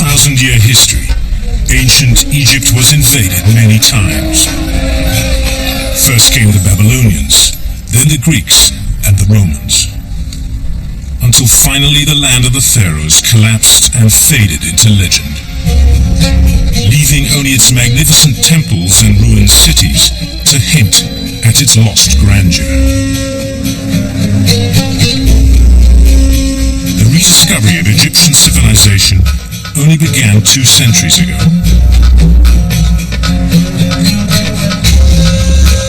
2,000-year history, ancient Egypt was invaded many times. First came the Babylonians, then the Greeks and the Romans, until finally the land of the pharaohs collapsed and faded into legend, leaving only its magnificent temples and ruined cities to hint at its lost grandeur. The rediscovery of Egyptian civilization only began 2 centuries ago.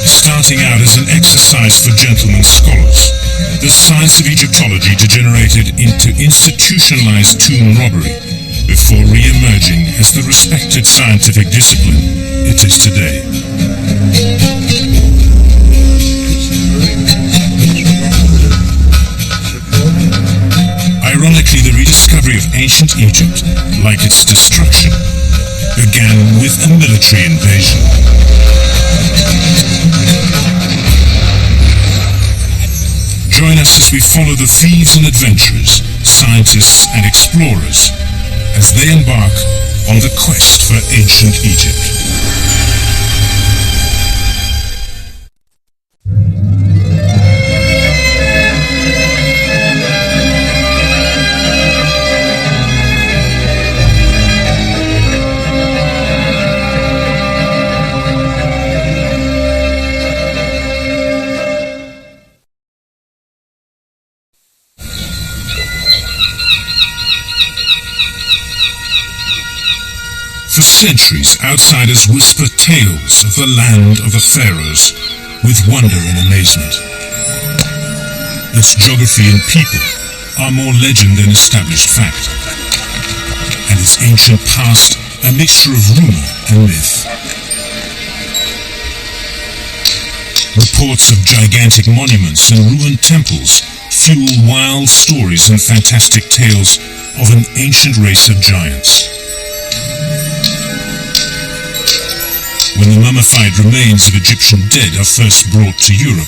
Starting out as an exercise for gentlemen scholars, the science of Egyptology degenerated into institutionalized tomb robbery before re-emerging as the respected scientific discipline it is today. Ironically, the rediscovery of ancient Egypt, like its destruction, began with a military invasion. Join us as we follow the thieves and adventurers, scientists and explorers, as they embark on the quest for ancient Egypt. For centuries, outsiders whisper tales of the land of the pharaohs with wonder and amazement. Its geography and people are more legend than established fact, and its ancient past a mixture of rumor and myth. Reports of gigantic monuments and ruined temples fuel wild stories and fantastic tales of an ancient race of giants. When the mummified remains of Egyptian dead are first brought to Europe,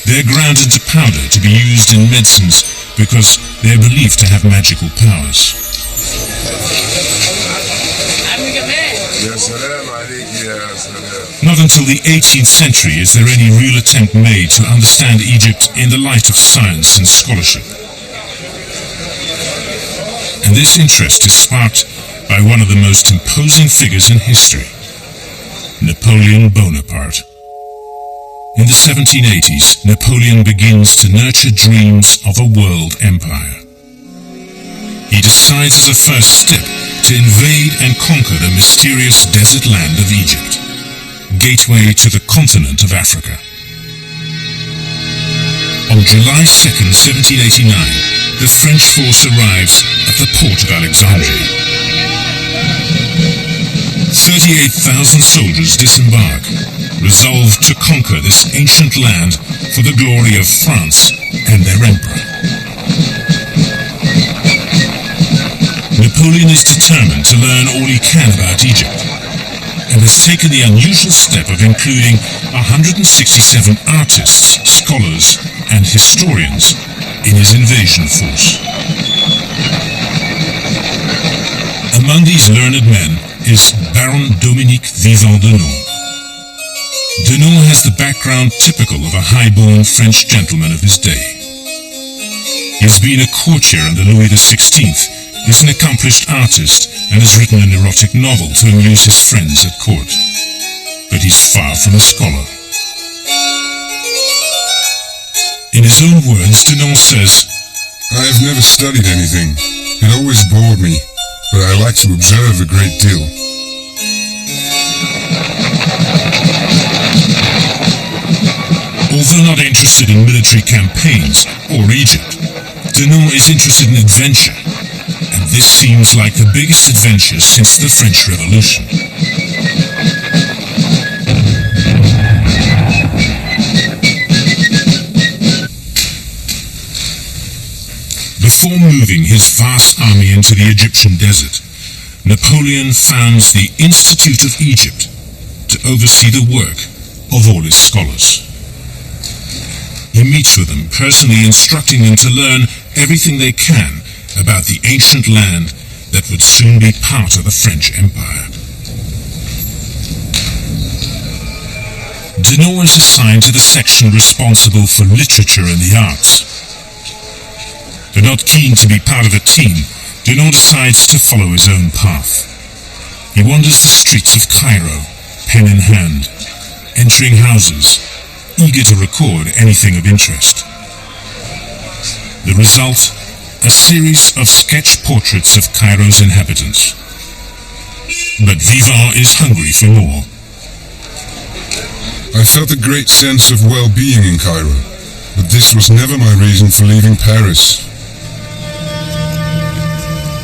they are ground into powder to be used in medicines because they are believed to have magical powers. Not until the 18th century is there any real attempt made to understand Egypt in the light of science and scholarship. And this interest is sparked by one of the most imposing figures in history, Napoleon Bonaparte. In the 1780s, Napoleon begins to nurture dreams of a world empire. He decides as a first step to invade and conquer the mysterious desert land of Egypt, gateway to the continent of Africa. On July 2nd, 1789, the French force arrives at the port of Alexandria. 38,000 soldiers disembark, resolved to conquer this ancient land for the glory of France and their emperor. Napoleon is determined to learn all he can about Egypt, and has taken the unusual step of including 167 artists, scholars, and historians in his invasion force. Among these learned men is Baron Dominique Vivant Denon. Denon has the background typical of a high-born French gentleman of his day. He has been a courtier under Louis XVI, is an accomplished artist, and has written an erotic novel to amuse his friends at court. But he's far from a scholar. In his own words, Denon says, "I have never studied anything. It always bored me, but I like to observe a great deal." Although not interested in military campaigns or Egypt, Denon is interested in adventure, and this seems like the biggest adventure since the French Revolution. Before moving his vast army into the Egyptian desert, Napoleon founds the Institute of Egypt to oversee the work of all his scholars. He meets with them, personally instructing them to learn everything they can about the ancient land that would soon be part of the French Empire. Denot is assigned to the section responsible for literature and the arts. But not keen to be part of a team, Denot decides to follow his own path. He wanders the streets of Cairo, pen in hand, entering houses, eager to record anything of interest. The result, a series of sketch portraits of Cairo's inhabitants. But Vivant is hungry for more. I felt a great sense of well-being in Cairo, but this was never my reason for leaving Paris.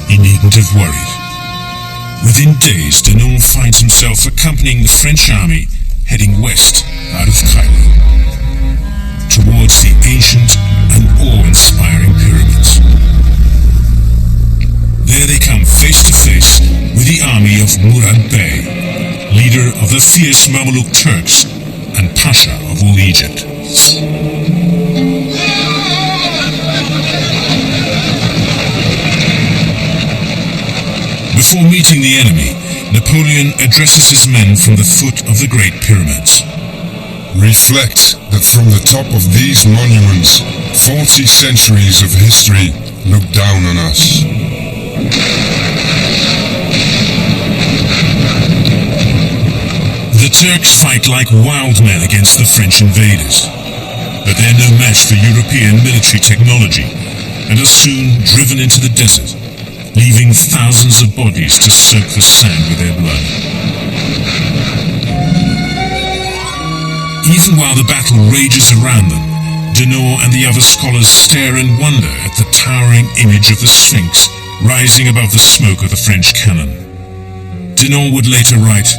He needn't have worried. Within days, Denot finds himself accompanying the French army heading west out of Cairo, towards the ancient and awe-inspiring pyramids. There they come face to face with the army of Murad Bey, leader of the fierce Mamluk Turks and Pasha of all Egypt. Before meeting the enemy, Napoleon addresses his men from the foot of the Great Pyramids. Reflect that from the top of these monuments, 40 centuries of history look down on us. The Turks fight like wild men against the French invaders, but they're no match for European military technology and are soon driven into the desert, leaving thousands of bodies to soak the sand with their blood. Even while the battle rages around them, Denot and the other scholars stare in wonder at the towering image of the Sphinx rising above the smoke of the French cannon. Denot would later write,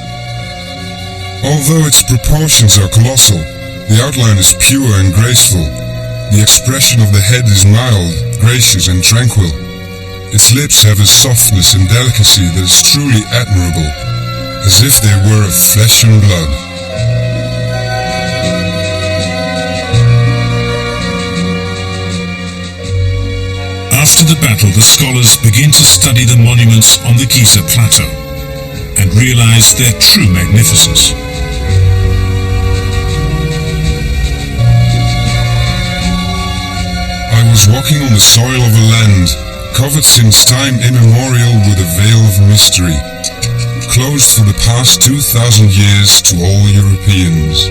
"Although its proportions are colossal, the outline is pure and graceful. The expression of the head is mild, gracious and tranquil. Its lips have a softness and delicacy that is truly admirable, as if they were of flesh and blood." After the battle, the scholars begin to study the monuments on the Giza Plateau and realize their true magnificence. I was walking on the soil of a land covered since time immemorial with a veil of mystery, closed for the past 2,000 years to all Europeans.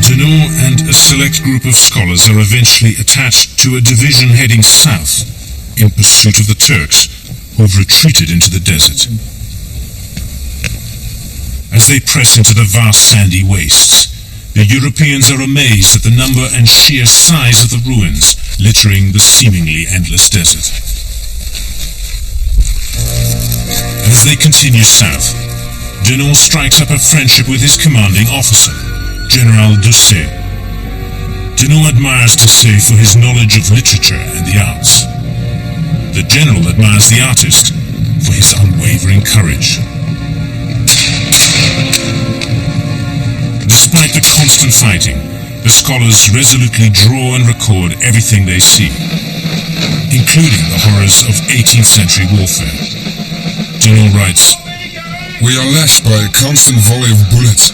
Denot and a select group of scholars are eventually attached to a division heading south in pursuit of the Turks, who have retreated into the desert. As they press into the vast sandy wastes, the Europeans are amazed at the number and sheer size of the ruins littering the seemingly endless desert. As they continue south, Denot strikes up a friendship with his commanding officer, General Doucet. Denot admires Doucet for his knowledge of literature and the arts. The general admires the artist for his unwavering courage. Despite the constant fighting, the scholars resolutely draw and record everything they see, including the horrors of 18th century warfare. Denot writes, "We are lashed by a constant volley of bullets.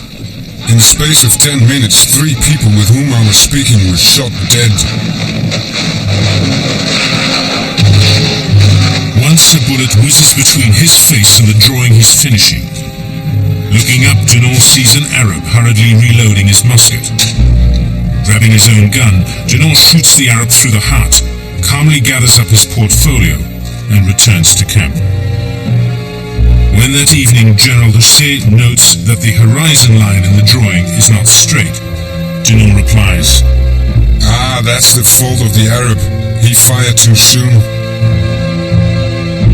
In the space of 10 minutes, 3 people with whom I was speaking were shot dead." Once a bullet whizzes between his face and the drawing he's finishing. Looking up, Denot sees an Arab hurriedly reloading his musket. Grabbing his own gun, Denot shoots the Arab through the heart, calmly gathers up his portfolio, and returns to camp. When that evening General Doucet notes that the horizon line in the drawing is not straight, Denot replies, "Ah, that's the fault of the Arab. He fired too soon."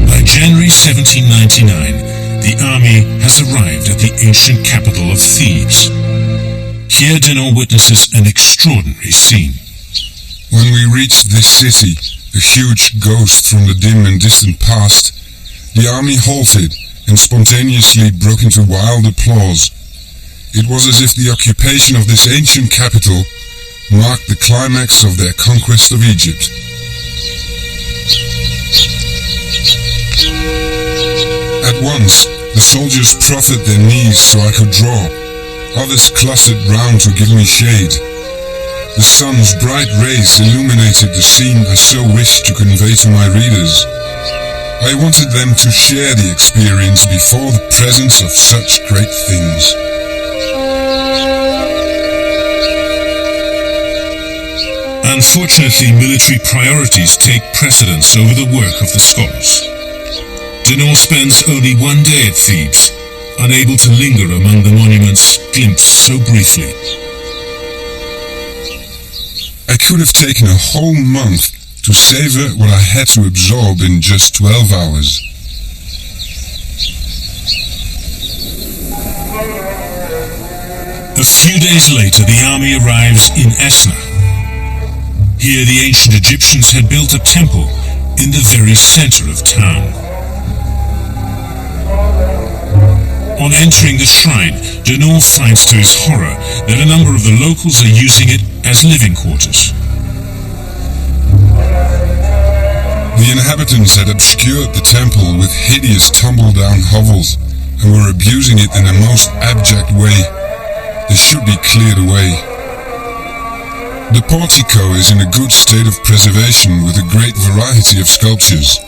By January 1799, the army has arrived at the ancient capital of Thebes. Here Denot witnesses an extraordinary scene. When we reached this city, a huge ghost from the dim and distant past, the army halted and spontaneously broke into wild applause. It was as if the occupation of this ancient capital marked the climax of their conquest of Egypt. At once, the soldiers proffered their knees so I could draw. Others clustered round to give me shade. The sun's bright rays illuminated the scene I so wished to convey to my readers. I wanted them to share the experience before the presence of such great things. Unfortunately, military priorities take precedence over the work of the scholars. Denon spends only one day at Thebes, unable to linger among the monuments glimpsed so briefly. I could have taken a whole month to savor what I had to absorb in just 12 hours. A few days later, the army arrives in Esna. Here, the ancient Egyptians had built a temple in the very center of town. On entering the shrine, Denon finds to his horror that a number of the locals are using it as living quarters. The inhabitants had obscured the temple with hideous tumble-down hovels and were abusing it in a most abject way. They should be cleared away. The portico is in a good state of preservation with a great variety of sculptures.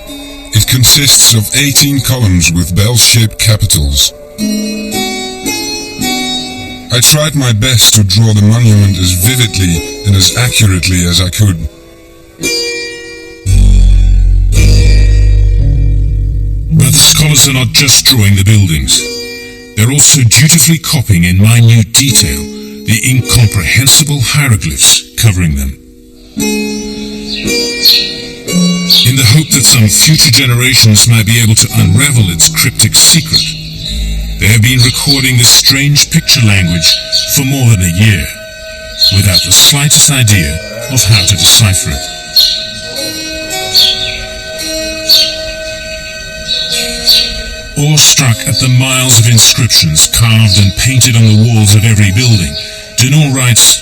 It consists of 18 columns with bell-shaped capitals. I tried my best to draw the monument as vividly and as accurately as I could. But the scholars are not just drawing the buildings. They're also dutifully copying in minute detail the incomprehensible hieroglyphs covering them. In the hope that some future generations might be able to unravel its cryptic secret, they have been recording this strange picture language for more than a year, without the slightest idea of how to decipher it. Awestruck at the miles of inscriptions carved and painted on the walls of every building, Denon writes,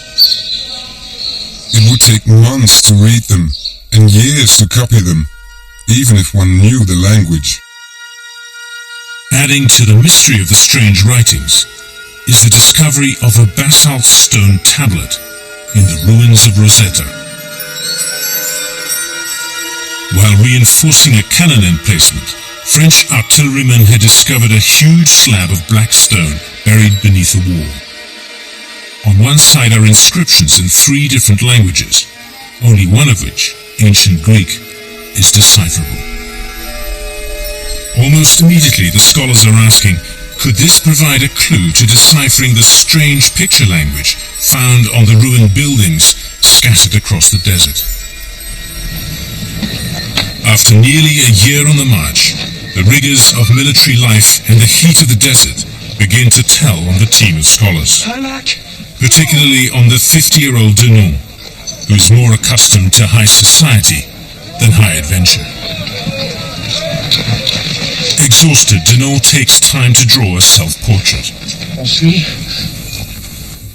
"It would take months to read them, and years to copy them, even if one knew the language." Adding to the mystery of the strange writings is the discovery of a basalt stone tablet in the ruins of Rosetta. While reinforcing a cannon emplacement, French artillerymen had discovered a huge slab of black stone buried beneath a wall. On one side are inscriptions in 3 different languages, only one of which, ancient Greek, is decipherable. Almost immediately, the scholars are asking, could this provide a clue to deciphering the strange picture language found on the ruined buildings scattered across the desert? After nearly a year on the march, the rigors of military life and the heat of the desert begin to tell on the team of scholars, particularly on the 50-year-old Denon, who is more accustomed to high society than high adventure. Exhausted, Denon takes time to draw a self-portrait.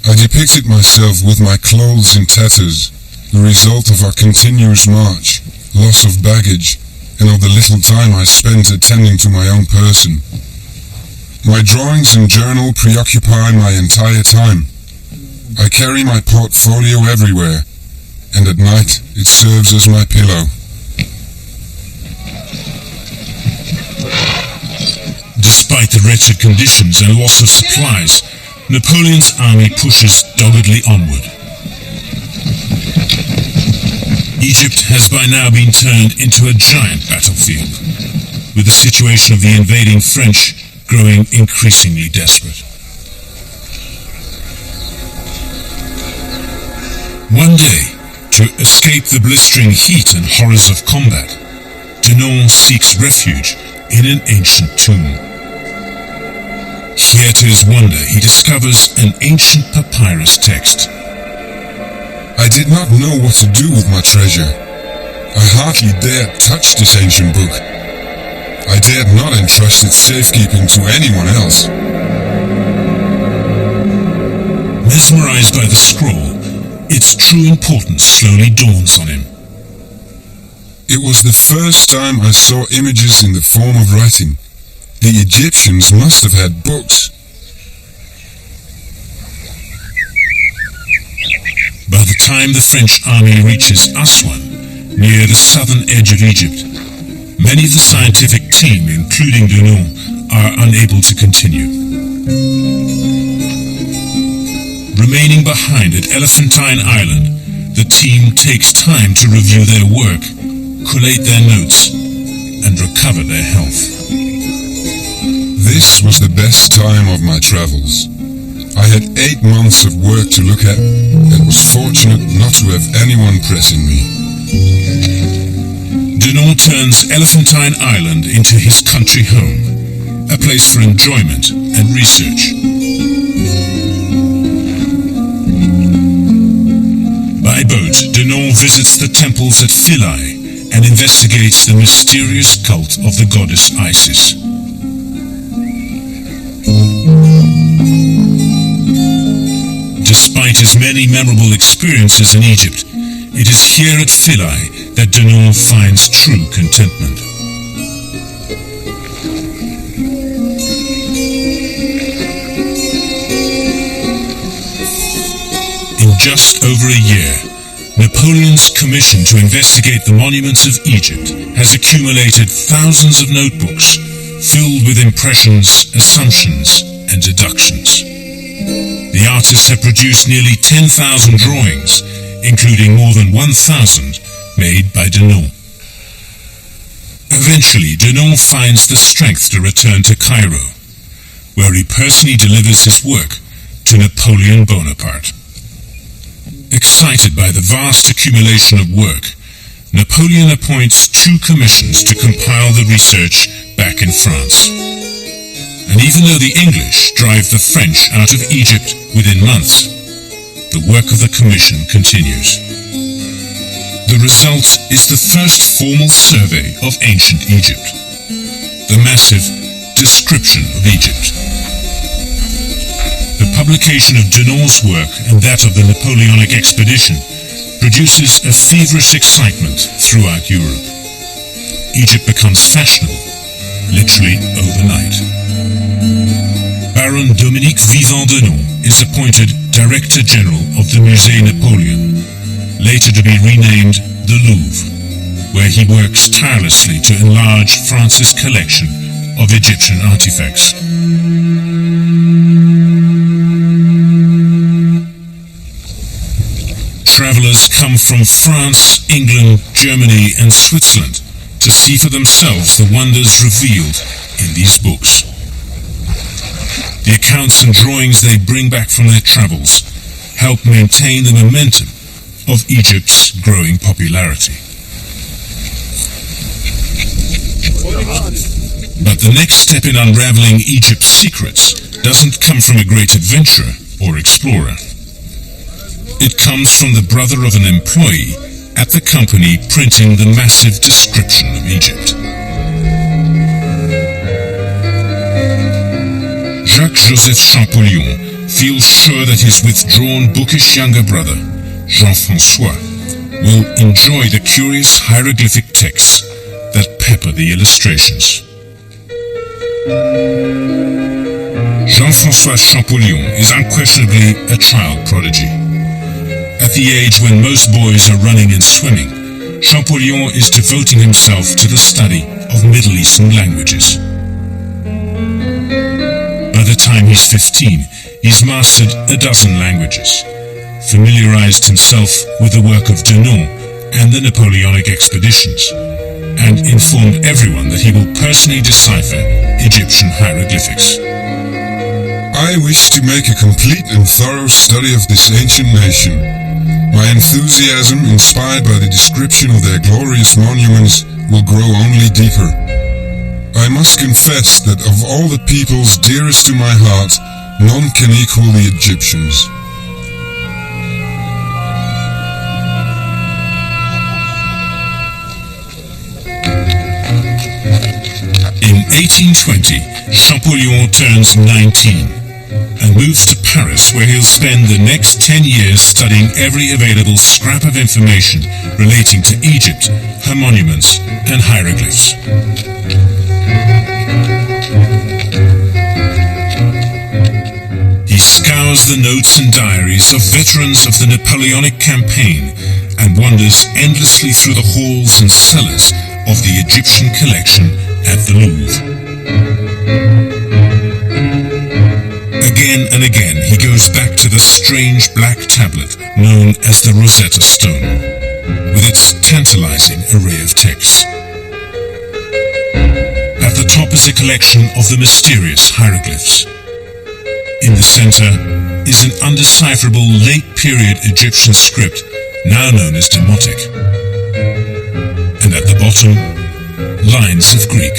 I depicted myself with my clothes in tatters, the result of our continuous march, loss of baggage, and of the little time I spent attending to my own person. My drawings and journal preoccupy my entire time. I carry my portfolio everywhere, and at night it serves as my pillow. Despite the wretched conditions and loss of supplies, Napoleon's army pushes doggedly onward. Egypt has by now been turned into a giant battlefield, with the situation of the invading French growing increasingly desperate. One day, to escape the blistering heat and horrors of combat, Denon seeks refuge in an ancient tomb. Here, to his wonder, he discovers an ancient papyrus text. I did not know what to do with my treasure. I hardly dared touch this ancient book. I dared not entrust its safekeeping to anyone else. Mesmerized by the scroll, its true importance slowly dawns on him. It was the first time I saw images in the form of writing. The Egyptians must have had books. By the time the French army reaches Aswan, near the southern edge of Egypt, many of the scientific team, including Denon, are unable to continue. Remaining behind at Elephantine Island, the team takes time to review their work, collate their notes, and recover their health. This was the best time of my travels. I had 8 months of work to look at and was fortunate not to have anyone pressing me. Denon turns Elephantine Island into his country home, a place for enjoyment and research. By boat, Denon visits the temples at Philae and investigates the mysterious cult of the goddess Isis. Despite his many memorable experiences in Egypt, it is here at Philae that Denon finds true contentment. In just over a year, Napoleon's commission to investigate the monuments of Egypt has accumulated thousands of notebooks filled with impressions, assumptions, and deductions. The artists have produced nearly 10,000 drawings, including more than 1,000 made by Denon. Eventually, Denon finds the strength to return to Cairo, where he personally delivers his work to Napoleon Bonaparte. Excited by the vast accumulation of work, Napoleon appoints 2 commissions to compile the research back in France. And even though the English drive the French out of Egypt within months, the work of the commission continues. The result is the first formal survey of ancient Egypt, the massive Description of Egypt. The publication of Denon's work and that of the Napoleonic expedition produces a feverish excitement throughout Europe. Egypt becomes fashionable, literally overnight. Baron Dominique Vivant-Denon is appointed Director General of the Musée Napoleon, later to be renamed the Louvre, where he works tirelessly to enlarge France's collection of Egyptian artifacts. Travelers come from France, England, Germany, and Switzerland to see for themselves the wonders revealed in these books. The accounts and drawings they bring back from their travels help maintain the momentum of Egypt's growing popularity. But the next step in unraveling Egypt's secrets doesn't come from a great adventurer or explorer. It comes from the brother of an employee at the company printing the massive Description of Egypt. Jacques-Joseph Champollion feels sure that his withdrawn, bookish younger brother, Jean-François, will enjoy the curious hieroglyphic texts that pepper the illustrations. Jean-François Champollion is unquestionably a child prodigy. At the age when most boys are running and swimming, Champollion is devoting himself to the study of Middle Eastern languages. By the time he's 15, he's mastered a dozen languages, familiarized himself with the work of Denon and the Napoleonic expeditions, and informed everyone that he will personally decipher Egyptian hieroglyphics. I wish to make a complete and thorough study of this ancient nation. My enthusiasm, inspired by the description of their glorious monuments, will grow only deeper. I must confess that of all the peoples dearest to my heart, none can equal the Egyptians. In 1820, Champollion turns 19. and moves to Paris, where he'll spend the next 10 years studying every available scrap of information relating to Egypt, her monuments, and hieroglyphs. He scours the notes and diaries of veterans of the Napoleonic campaign and wanders endlessly through the halls and cellars of the Egyptian collection at the Louvre. Again and again he goes back to the strange black tablet known as the Rosetta Stone, with its tantalizing array of texts. At the top is a collection of the mysterious hieroglyphs. In the center is an undecipherable late-period Egyptian script now known as Demotic. And at the bottom, lines of Greek.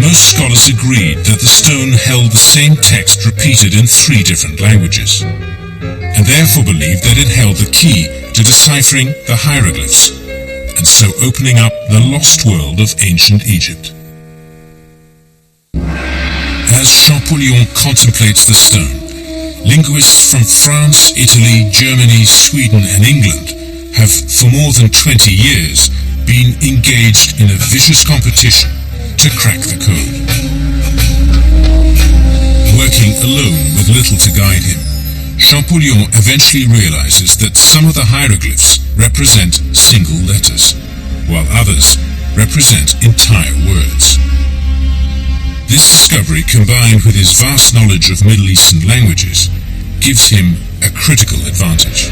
Most scholars agreed that the stone held the same text repeated in 3 different languages, and therefore believed that it held the key to deciphering the hieroglyphs, and so opening up the lost world of ancient Egypt. As Champollion contemplates the stone, linguists from France, Italy, Germany, Sweden and England have for more than 20 years been engaged in a vicious competition to crack the code. Working alone with little to guide him, Champollion eventually realizes that some of the hieroglyphs represent single letters, while others represent entire words. This discovery, combined with his vast knowledge of Middle Eastern languages, gives him a critical advantage.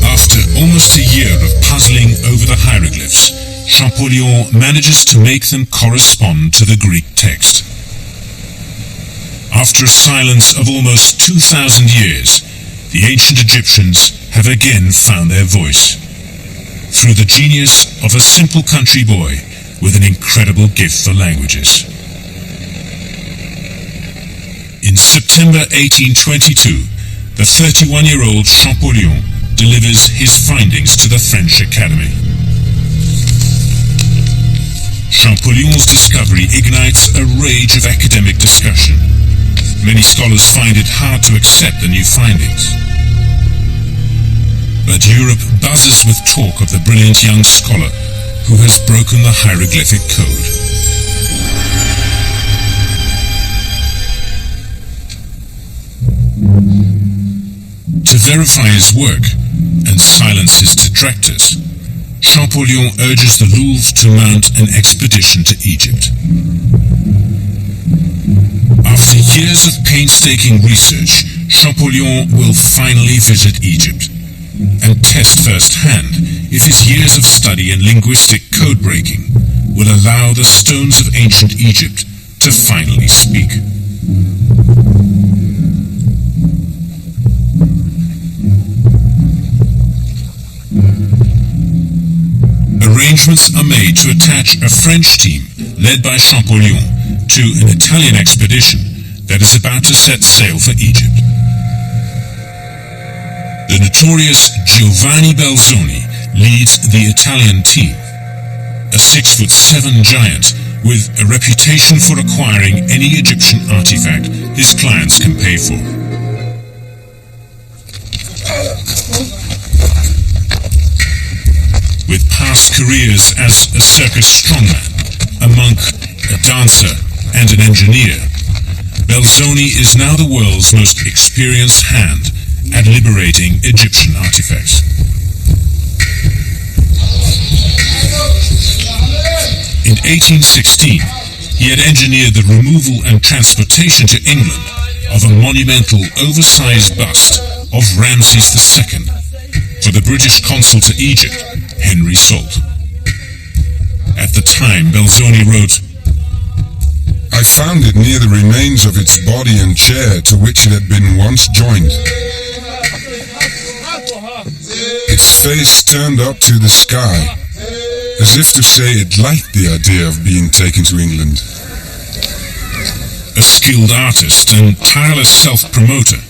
After almost a year of puzzling over the hieroglyphs, Champollion manages to make them correspond to the Greek text. After a silence of almost 2,000 years, the ancient Egyptians have again found their voice, through the genius of a simple country boy with an incredible gift for languages. In September 1822, the 31-year-old Champollion delivers his findings to the French Academy. Champollion's discovery ignites a rage of academic discussion. Many scholars find it hard to accept the new findings. But Europe buzzes with talk of the brilliant young scholar who has broken the hieroglyphic code. To verify his work and silence his detractors, Champollion urges the Louvre to mount an expedition to Egypt. After years of painstaking research, Champollion will finally visit Egypt and test firsthand if his years of study and linguistic code-breaking will allow the stones of ancient Egypt to finally speak. Arrangements are made to attach a French team led by Champollion to an Italian expedition that is about to set sail for Egypt. The notorious Giovanni Belzoni leads the Italian team, a 6'7" giant with a reputation for acquiring any Egyptian artifact his clients can pay for. With past careers as a circus strongman, a monk, a dancer, and an engineer, Belzoni is now the world's most experienced hand at liberating Egyptian artifacts. In 1816, he had engineered the removal and transportation to England of a monumental oversized bust of Ramses II for the British consul to Egypt, Henry Salt. At the time, Belzoni wrote, "I found it near the remains of its body and chair to which it had been once joined. Its face turned up to the sky, as if to say it liked the idea of being taken to England." A skilled artist and tireless self-promoter,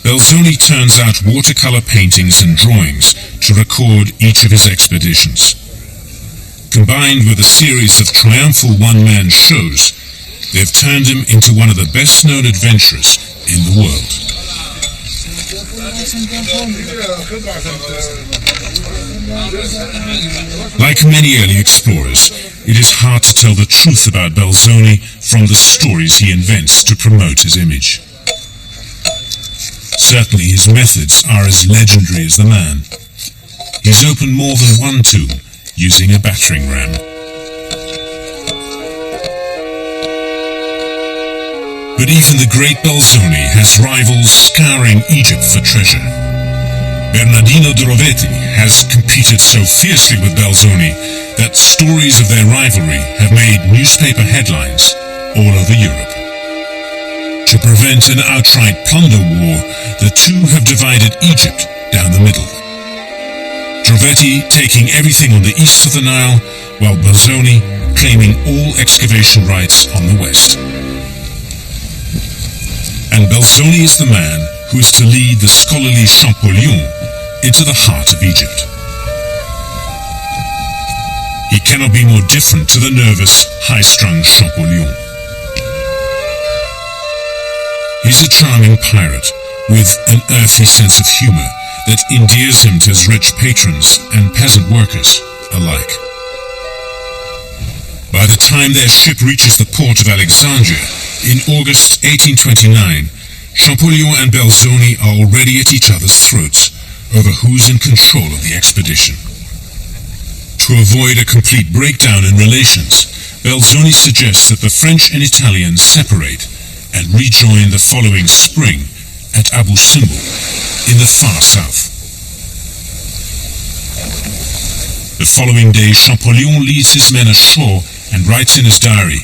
Belzoni turns out watercolor paintings and drawings to record each of his expeditions. Combined with a series of triumphal one-man shows, they have turned him into one of the best-known adventurers in the world. Like many early explorers, it is hard to tell the truth about Belzoni from the stories he invents to promote his image. Certainly his methods are as legendary as the man. He's opened more than one tomb using a battering ram. But even the great Belzoni has rivals scouring Egypt for treasure. Bernardino Drovetti has competed so fiercely with Belzoni that stories of their rivalry have made newspaper headlines all over Europe. To prevent an outright plunder war, the two have divided Egypt down the middle. Drovetti taking everything on the east of the Nile, while Belzoni claiming all excavation rights on the west. And Belzoni is the man who is to lead the scholarly Champollion into the heart of Egypt. He cannot be more different to the nervous, high-strung Champollion. He's a charming pirate with an earthy sense of humor that endears him to his rich patrons and peasant workers alike. By the time their ship reaches the port of Alexandria in August 1829, Champollion and Belzoni are already at each other's throats over who's in control of the expedition. To avoid a complete breakdown in relations, Belzoni suggests that the French and Italians separate and rejoin the following spring at Abu Simbel in the far south. The following day, Champollion leads his men ashore and writes in his diary,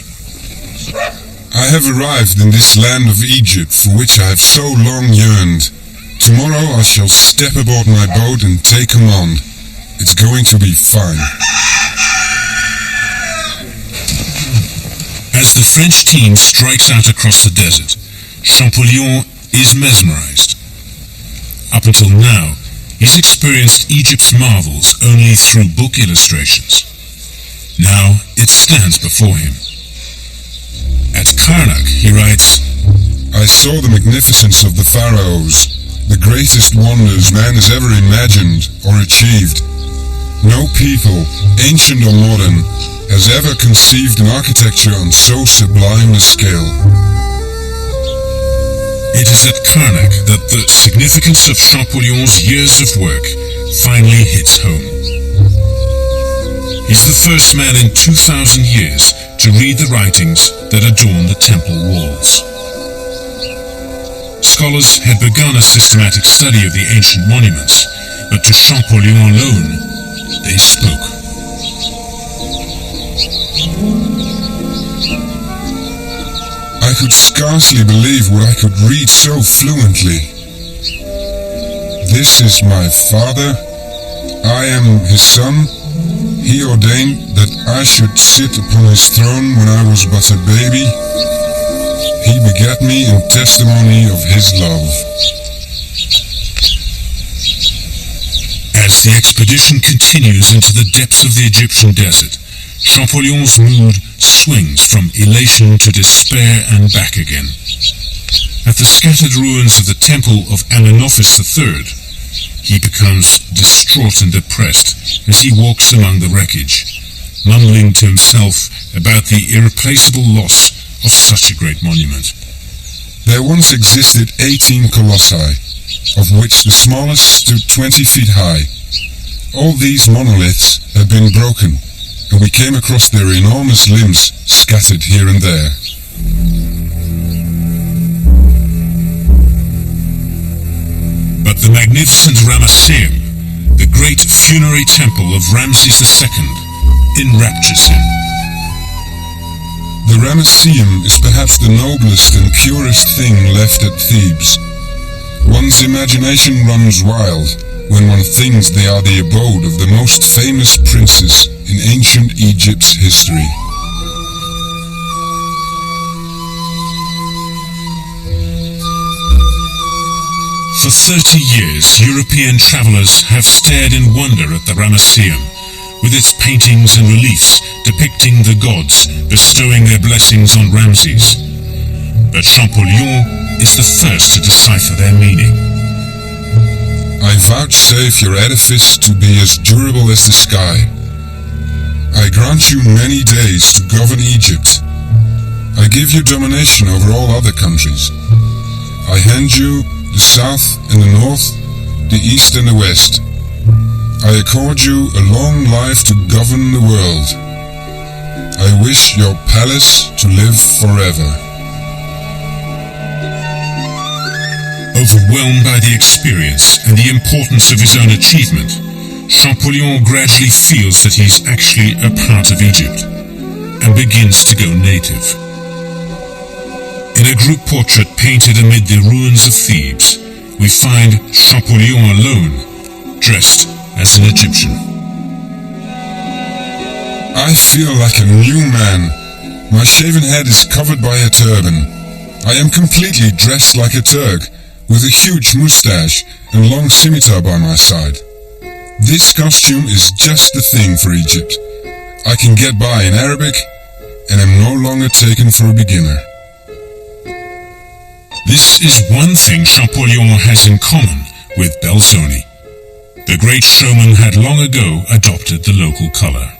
I have arrived in this land of Egypt for which I have so long yearned. Tomorrow I shall step aboard my boat and take command. It's going to be fun. As the French team strikes out across the desert, Champollion is mesmerized. Up until now, he's experienced Egypt's marvels only through book illustrations. Now it stands before him. At Karnak, he writes, I saw the magnificence of the pharaohs, the greatest wonders man has ever imagined or achieved. No people, ancient or modern, has ever conceived an architecture on so sublime a scale. It is at Karnak that the significance of Champollion's years of work finally hits home. He's the first man in 2,000 years to read the writings that adorn the temple walls. Scholars had begun a systematic study of the ancient monuments, but to Champollion alone, they spoke. I could scarcely believe what I could read so fluently. This is my father. I am his son. He ordained that I should sit upon his throne when I was but a baby. He begat me in testimony of his love. As the expedition continues into the depths of the Egyptian desert, Champollion's mood swings from elation to despair and back again. At the scattered ruins of the temple of Amenophis III, he becomes distraught and depressed as he walks among the wreckage, mumbling to himself about the irreplaceable loss of such a great monument. There once existed 18 colossi, of which the smallest stood 20 feet high. All these monoliths have been broken, and we came across their enormous limbs scattered here and there. But the magnificent Ramesseum, the great funerary temple of Ramses II, enraptures him. The Ramesseum is perhaps the noblest and purest thing left at Thebes. One's imagination runs wild when one thinks they are the abode of the most famous princes in ancient Egypt's history. For 30 years, European travelers have stared in wonder at the Ramesseum, with its paintings and reliefs depicting the gods bestowing their blessings on Ramses. But Champollion is the first to decipher their meaning. I vouchsafe your edifice to be as durable as the sky. I grant you many days to govern Egypt. I give you domination over all other countries. I hand you the south and the north, the east and the west. I accord you a long life to govern the world. I wish your palace to live forever. Overwhelmed by the experience and the importance of his own achievement, Champollion gradually feels that he's actually a part of Egypt and begins to go native. In a group portrait painted amid the ruins of Thebes, we find Champollion alone, dressed as an Egyptian. I feel like a new man. My shaven head is covered by a turban. I am completely dressed like a Turk, with a huge moustache and long scimitar by my side. This costume is just the thing for Egypt. I can get by in Arabic, and am no longer taken for a beginner. This is one thing Champollion has in common with Belzoni. The great showman had long ago adopted the local color.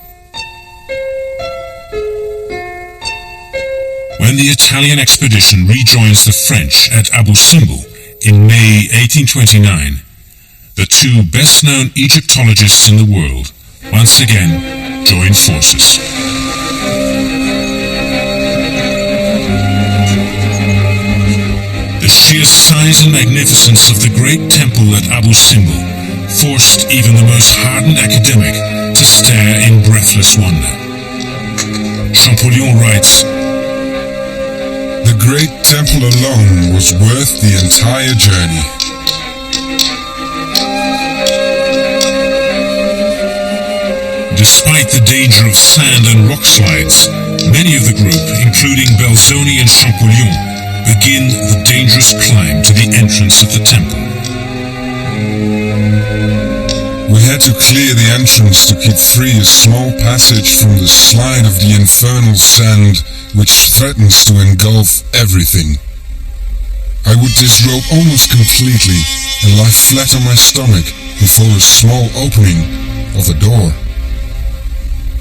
When the Italian expedition rejoins the French at Abu Simbel in May 1829, the two best-known Egyptologists in the world once again join forces. The sheer size and magnificence of the great temple at Abu Simbel forced even the most hardened academic to stare in breathless wonder. Champollion writes, "The great temple alone was worth the entire journey." Despite the danger of sand and rock slides, many of the group, including Belzoni and Champollion, begin the dangerous climb to the entrance of the temple. We had to clear the entrance to keep free a small passage from the slide of the infernal sand which threatens to engulf everything. I would disrobe almost completely and lie flat on my stomach before a small opening of a door.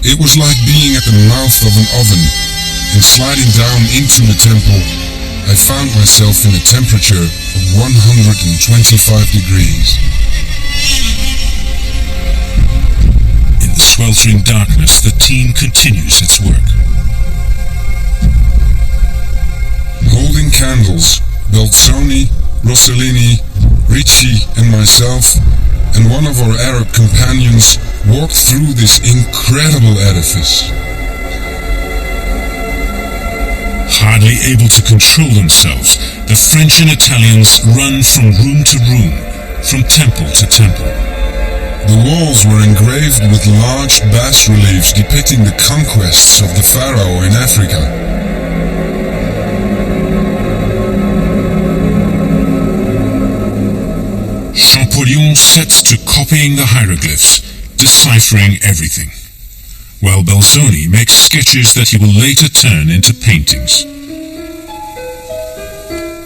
It was like being at the mouth of an oven, and sliding down into the temple, I found myself in a temperature of 125 degrees. In the sweltering darkness, the team continues its work. Holding candles, Belzoni, Rossellini, Ricci and myself, and one of our Arab companions walked through this incredible edifice. Hardly able to control themselves, the French and Italians run from room to room, from temple to temple. The walls were engraved with large bas-reliefs depicting the conquests of the pharaoh in Africa. Champollion sets to copying the hieroglyphs, deciphering everything, while Belzoni makes sketches that he will later turn into paintings.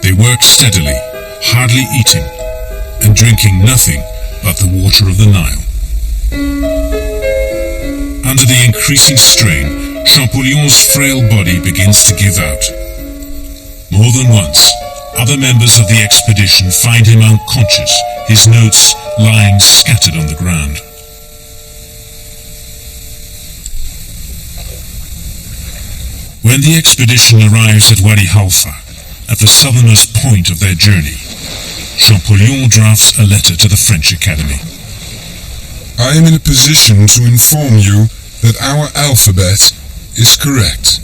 They work steadily, hardly eating, and drinking nothing but the water of the Nile. Under the increasing strain, Champollion's frail body begins to give out. More than once, other members of the expedition find him unconscious, his notes lying scattered on the ground. When the expedition arrives at Wadi Halfa, at the southernmost point of their journey, Champollion drafts a letter to the French Academy. I am in a position to inform you that our alphabet is correct.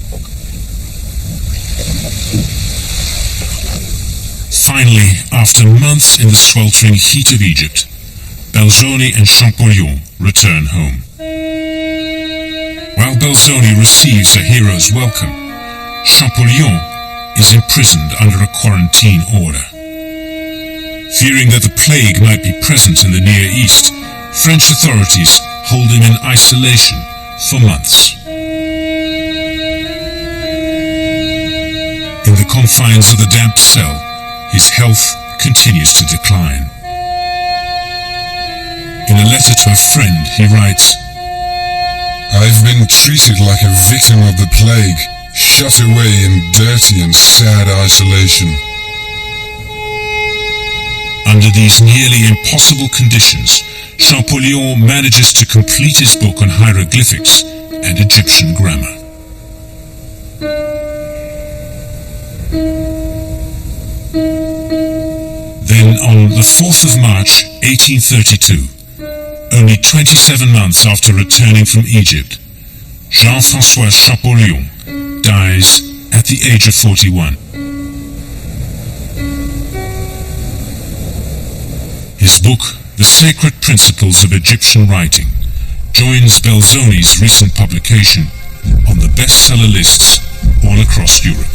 Finally, after months in the sweltering heat of Egypt, Belzoni and Champollion return home. While Belzoni receives a hero's welcome, Champollion is imprisoned under a quarantine order. Fearing that the plague might be present in the Near East, French authorities hold him in isolation for months. In the confines of the damp cell, his health continues to decline. In a letter to a friend, he writes, "I've been treated like a victim of the plague, shut away in dirty and sad isolation." Under these nearly impossible conditions, Champollion manages to complete his book on hieroglyphics and Egyptian grammar. Then on the 4th of March 1832, only 27 months after returning from Egypt, Jean-François Champollion dies at the age of 41. His book, The Sacred Principles of Egyptian Writing, joins Belzoni's recent publication on the bestseller lists all across Europe.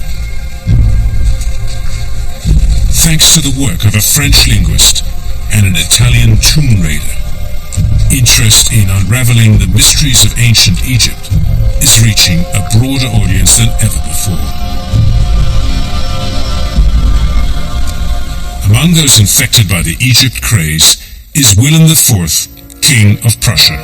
Thanks to the work of a French linguist and an Italian tomb raider, interest in unraveling the mysteries of ancient Egypt is reaching a broader audience than ever before. Among those infected by the Egypt craze is William IV, King of Prussia.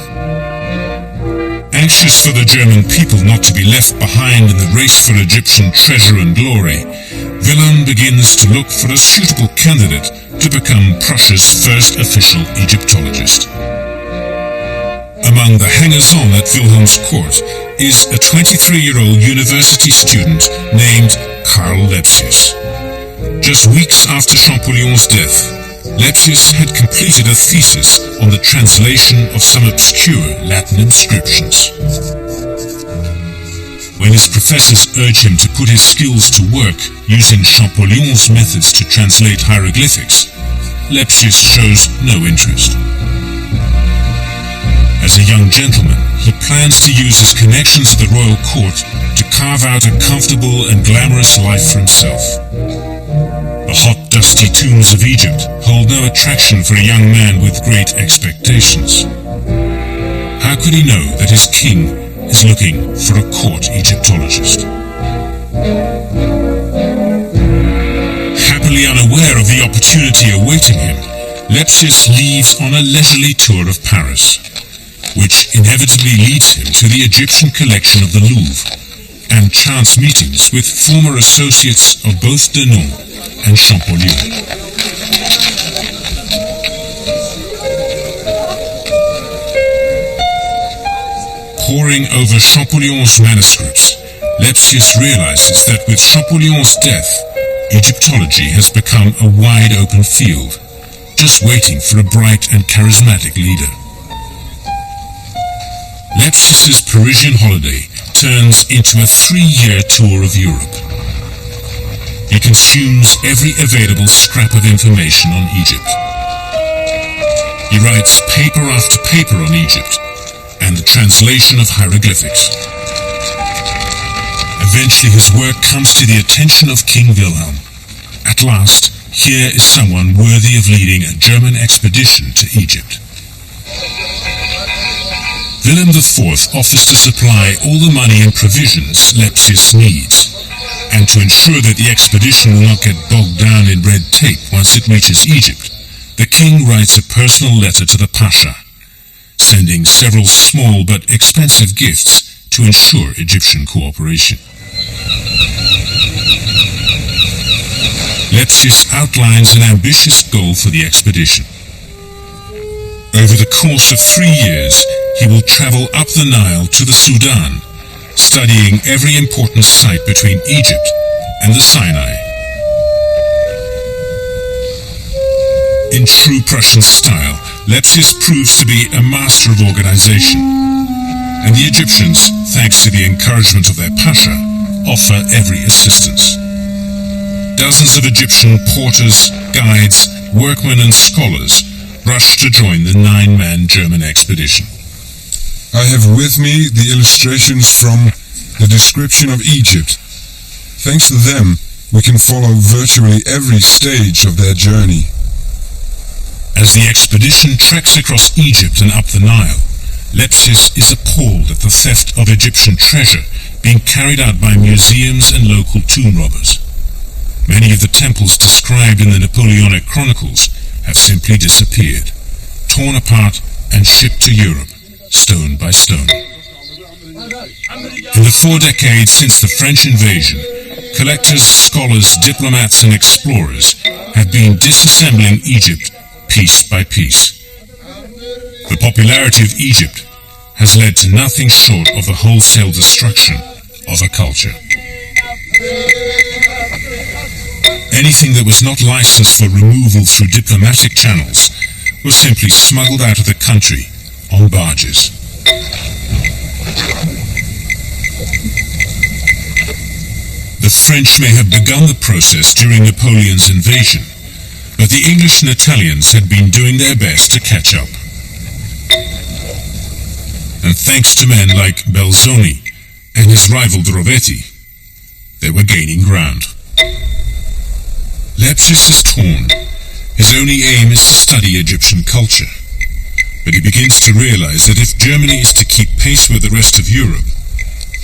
Anxious for the German people not to be left behind in the race for Egyptian treasure and glory, Wilhelm begins to look for a suitable candidate to become Prussia's first official Egyptologist. Among the hangers-on at Wilhelm's court is a 23-year-old university student named Karl Lepsius. Just weeks after Champollion's death, Lepsius had completed a thesis on the translation of some obscure Latin inscriptions. When his professors urged him to put his skills to work using Champollion's methods to translate hieroglyphics, Lepsius shows no interest. As a young gentleman, he plans to use his connections at the royal court to carve out a comfortable and glamorous life for himself. The hot, dusty tombs of Egypt hold no attraction for a young man with great expectations. How could he know that his king is looking for a court Egyptologist? Happily unaware of the opportunity awaiting him, Lepsius leaves on a leisurely tour of Paris, which inevitably leads him to the Egyptian collection of the Louvre and chance meetings with former associates of both Denon and Champollion. Poring over Champollion's manuscripts, Lepsius realizes that with Champollion's death, Egyptology has become a wide-open field, just waiting for a bright and charismatic leader. Lepsius's Parisian holiday turns into a 3-year tour of Europe. He consumes every available scrap of information on Egypt. He writes paper after paper on Egypt and the translation of hieroglyphics. Eventually his work comes to the attention of King Wilhelm. At last, here is someone worthy of leading a German expedition to Egypt. Wilhelm IV offers to supply all the money and provisions Lepsius needs, and to ensure that the expedition will not get bogged down in red tape once it reaches Egypt, the king writes a personal letter to the Pasha, sending several small but expensive gifts to ensure Egyptian cooperation. Lepsius outlines an ambitious goal for the expedition. Over the course of 3 years, he will travel up the Nile to the Sudan, studying every important site between Egypt and the Sinai. In true Prussian style, Lepsius proves to be a master of organization, and the Egyptians, thanks to the encouragement of their Pasha, offer every assistance. Dozens of Egyptian porters, guides, workmen and scholars rush to join the 9-man German expedition. I have with me the illustrations from the description of Egypt. Thanks to them, we can follow virtually every stage of their journey. As the expedition treks across Egypt and up the Nile, Lepsius is appalled at the theft of Egyptian treasure being carried out by museums and local tomb robbers. Many of the temples described in the Napoleonic chronicles have simply disappeared, torn apart and shipped to Europe, stone by stone. In the 4 decades since the French invasion, collectors, scholars, diplomats and explorers have been disassembling Egypt piece by piece. The popularity of Egypt has led to nothing short of the wholesale destruction of a culture. Anything that was not licensed for removal through diplomatic channels was simply smuggled out of the country on barges. The French may have begun the process during Napoleon's invasion, but the English and Italians had been doing their best to catch up. And thanks to men like Belzoni and his rival Drovetti, they were gaining ground. Lepsius is torn. His only aim is to study Egyptian culture, but he begins to realize that if Germany is to keep pace with the rest of Europe,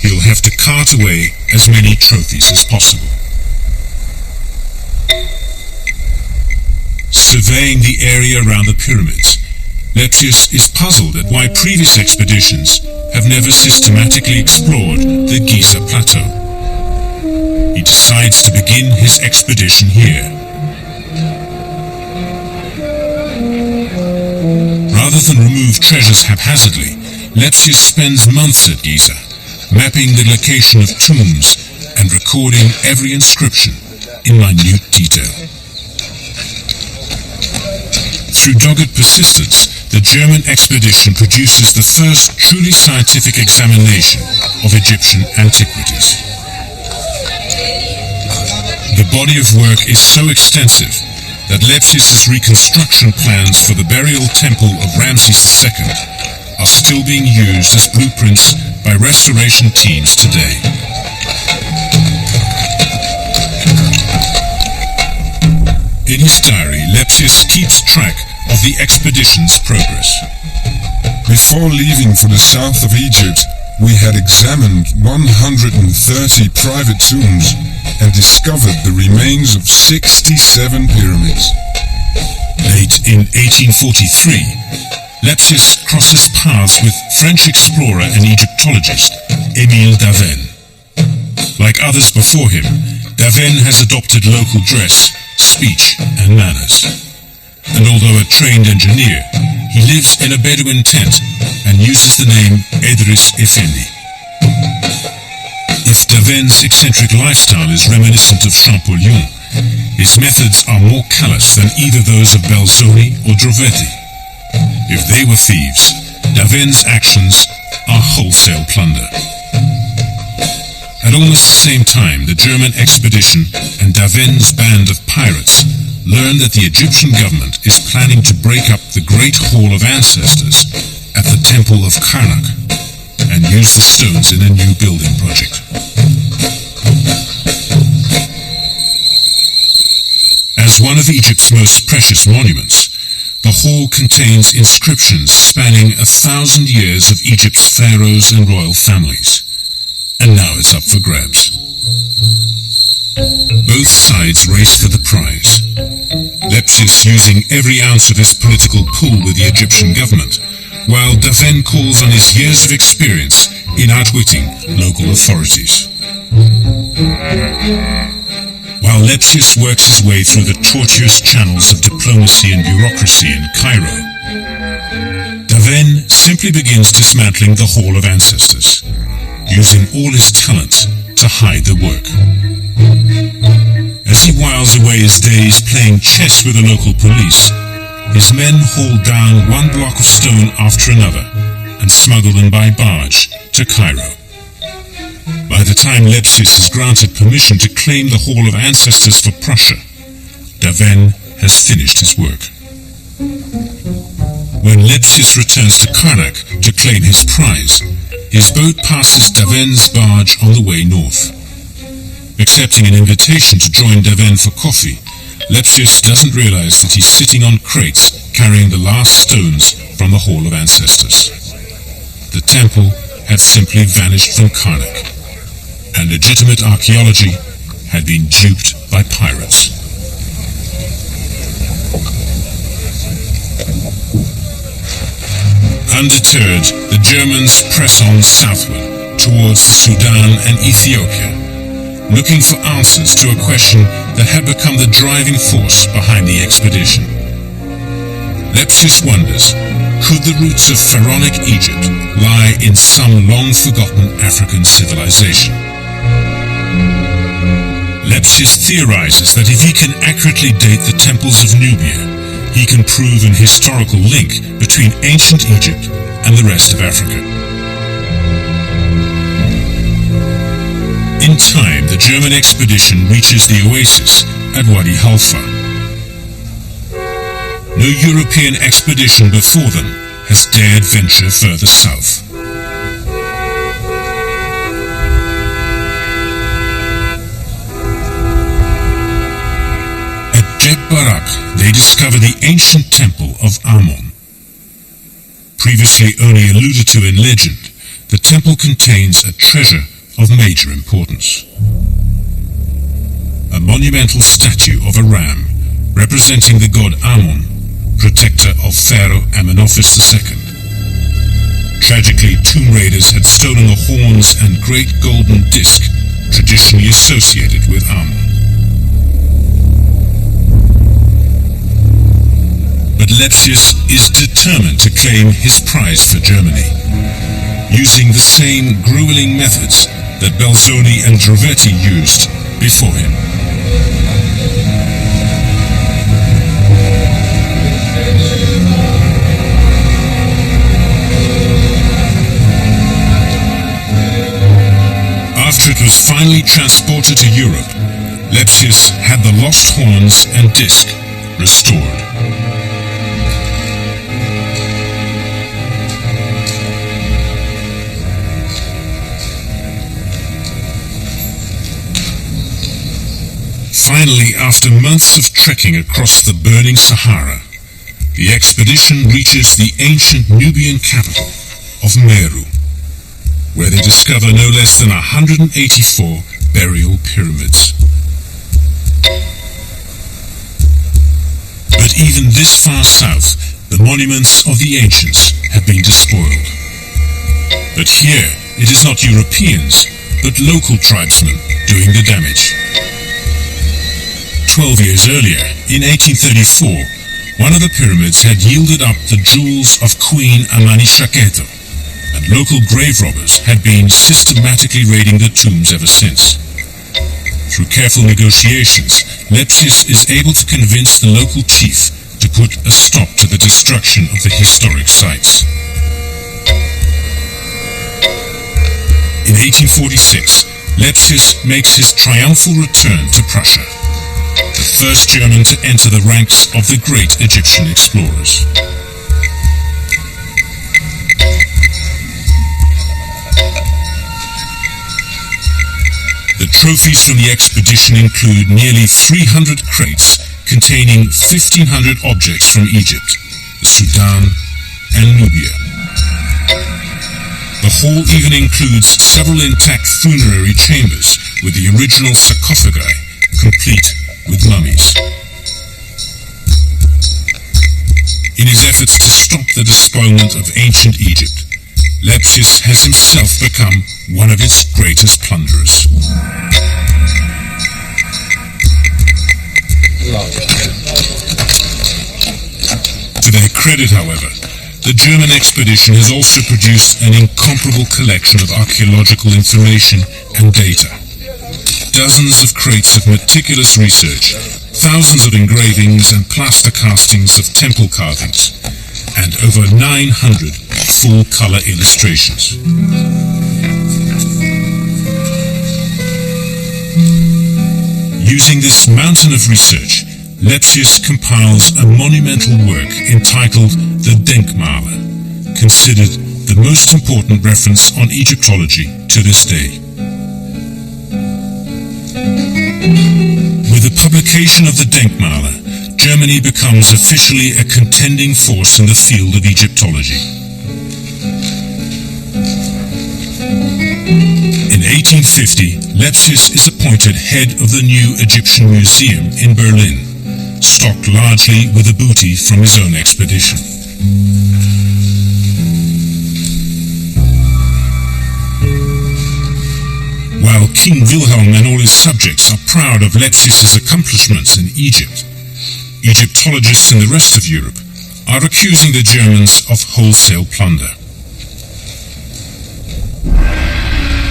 he'll have to cart away as many trophies as possible. Surveying the area around the pyramids, Lepsius is puzzled at why previous expeditions have never systematically explored the Giza Plateau. He decides to begin his expedition here. Rather than remove treasures haphazardly, Lepsius spends months at Giza, mapping the location of tombs and recording every inscription in minute detail. Through dogged persistence, the German expedition produces the first truly scientific examination of Egyptian antiquities. The body of work is so extensive that Lepsius's reconstruction plans for the burial temple of Ramses II are still being used as blueprints by restoration teams today. In his diary, Lepsius keeps track of the expedition's progress. Before leaving for the south of Egypt, we had examined 130 private tombs and discovered the remains of 67 pyramids. Late in 1843, Lepsius crosses paths with French explorer and Egyptologist Émile Davenne. Like others before him, Davenne has adopted local dress, speech and manners. And although a trained engineer, he lives in a Bedouin tent and uses the name Idris Effendi. If Davenne's eccentric lifestyle is reminiscent of Champollion, his methods are more callous than either those of Belzoni or Drovetti. If they were thieves, Davenne's actions are wholesale plunder. At almost the same time, the German expedition and Davenne's band of pirates learned that the Egyptian government is planning to break up the Great Hall of Ancestors at the Temple of Karnak and use the stones in a new building project. As one of Egypt's most precious monuments, the hall contains inscriptions spanning 1,000 years of Egypt's pharaohs and royal families. And now it's up for grabs. Both sides race for the prize. Lepsius using every ounce of his political pull with the Egyptian government, while Davenne calls on his years of experience in outwitting local authorities. While Lepsius works his way through the tortuous channels of diplomacy and bureaucracy in Cairo, Davenne simply begins dismantling the Hall of Ancestors, using all his talents to hide the work. As he whiles away his days playing chess with the local police, his men haul down one block of stone after another and smuggle them by barge to Cairo. By the time Lepsius is granted permission to claim the Hall of Ancestors for Prussia, Davenne has finished his work. When Lepsius returns to Karnak to claim his prize, his boat passes Davenne's barge on the way north. Accepting an invitation to join Davenne for coffee, Lepsius doesn't realize that he's sitting on crates carrying the last stones from the Hall of Ancestors. temple had simply vanished from Karnak, and legitimate archaeology had been duped by pirates. Undeterred, the Germans press on southward towards Sudan and Ethiopia, looking for answers to a question that had become the driving force behind the expedition. Lepsius wonders, could the roots of pharaonic Egypt lie in some long-forgotten African civilization? Lepsius theorizes that if he can accurately date the temples of Nubia, he can prove an historical link between ancient Egypt and the rest of Africa. In time, the German expedition reaches the oasis at Wadi Halfa. No European expedition before them has dared venture further south. At Jeb Barak, they discover the ancient temple of Ammon. Previously only alluded to in legend, the temple contains a treasure of major importance. A monumental statue of a ram representing the god Ammon, protector of Pharaoh Amenophis II. Tragically, tomb raiders had stolen the horns and great golden disc traditionally associated with Ammon. But Lepsius is determined to claim his prize for Germany, using the same grueling methods that Belzoni and Drovetti used before him. After it was finally transported to Europe, Lepsius had the lost horns and disc restored. Finally, after months of trekking across the burning Sahara, the expedition reaches the ancient Nubian capital of Meru, where they discover no less than 184 burial pyramids. But even this far south, the monuments of the ancients have been despoiled. But here, it is not Europeans, but local tribesmen doing the damage. 12 years earlier, in 1834, one of the pyramids had yielded up the jewels of Queen Amani-Shaketo, and local grave robbers had been systematically raiding the tombs ever since. Through careful negotiations, Lepsius is able to convince the local chief to put a stop to the destruction of the historic sites. In 1846, Lepsius makes his triumphal return to Prussia, the first German to enter the ranks of the great Egyptian explorers. The trophies from the expedition include nearly 300 crates containing 1,500 objects from Egypt, the Sudan, and Nubia. The haul even includes several intact funerary chambers with the original sarcophagi, complete with mummies. In his efforts to stop the despoilment of ancient Egypt, Lepsius has himself become one of its greatest plunderers. To their credit, however, the German expedition has also produced an incomparable collection of archaeological information and data. Dozens of crates of meticulous research, thousands of engravings and plaster castings of temple carvings, and over 900 full-color illustrations. Using this mountain of research, Lepsius compiles a monumental work entitled The Denkmale, considered the most important reference on Egyptology to this day. With the publication of the Denkmale, Germany becomes officially a contending force in the field of Egyptology. 1950, Lepsius is appointed head of the new Egyptian Museum in Berlin, stocked largely with the booty from his own expedition. While King Wilhelm and all his subjects are proud of Lepsius's accomplishments in Egypt, Egyptologists in the rest of Europe are accusing the Germans of wholesale plunder.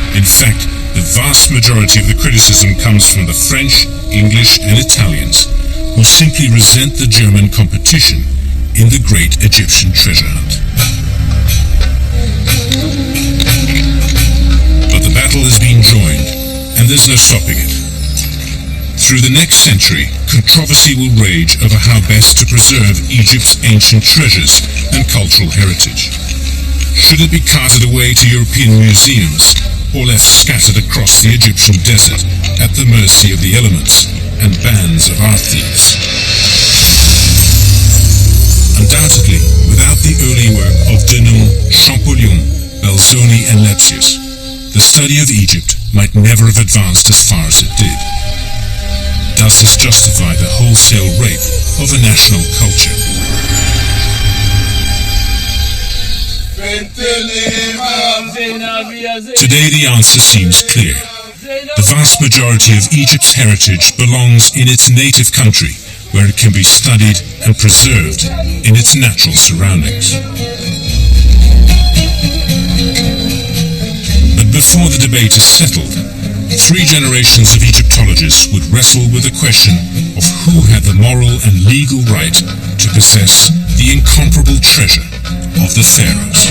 In fact, the vast majority of the criticism comes from the French, English and Italians, who simply resent the German competition in the great Egyptian treasure hunt. But the battle has been joined, and there's no stopping it. Through the next century, controversy will rage over how best to preserve Egypt's ancient treasures and cultural heritage. Should it be carted away to European museums, or left scattered across the Egyptian desert at the mercy of the elements and bands of art thieves? Undoubtedly, without the early work of Denon, Champollion, Belzoni and Lepsius, the study of Egypt might never have advanced as far as it did. Does this justify the wholesale rape of a national culture? Today the answer seems clear. The vast majority of Egypt's heritage belongs in its native country, where it can be studied and preserved in its natural surroundings. But before the debate is settled, 3 generations of Egyptologists would wrestle with the question of who had the moral and legal right to possess the incomparable treasure of the pharaohs.